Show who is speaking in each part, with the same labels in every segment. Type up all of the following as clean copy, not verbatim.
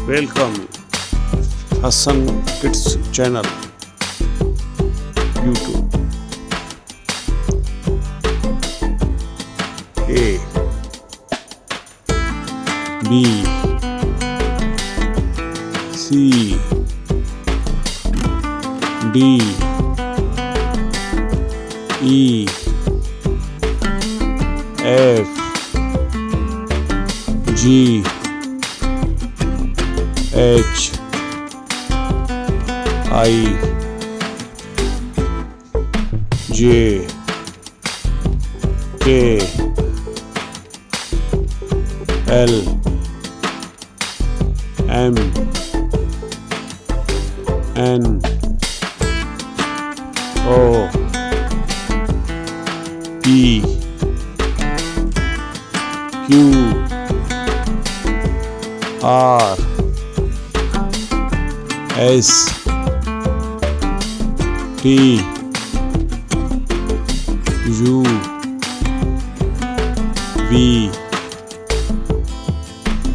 Speaker 1: Welcome Hussan Kids channel YouTube. A B C D E F G H I J K L M N O P Q R S T U V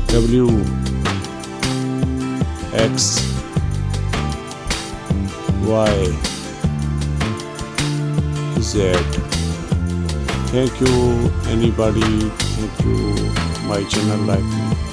Speaker 1: W X Y Z. Thank you anybody. Thank you my channel like me.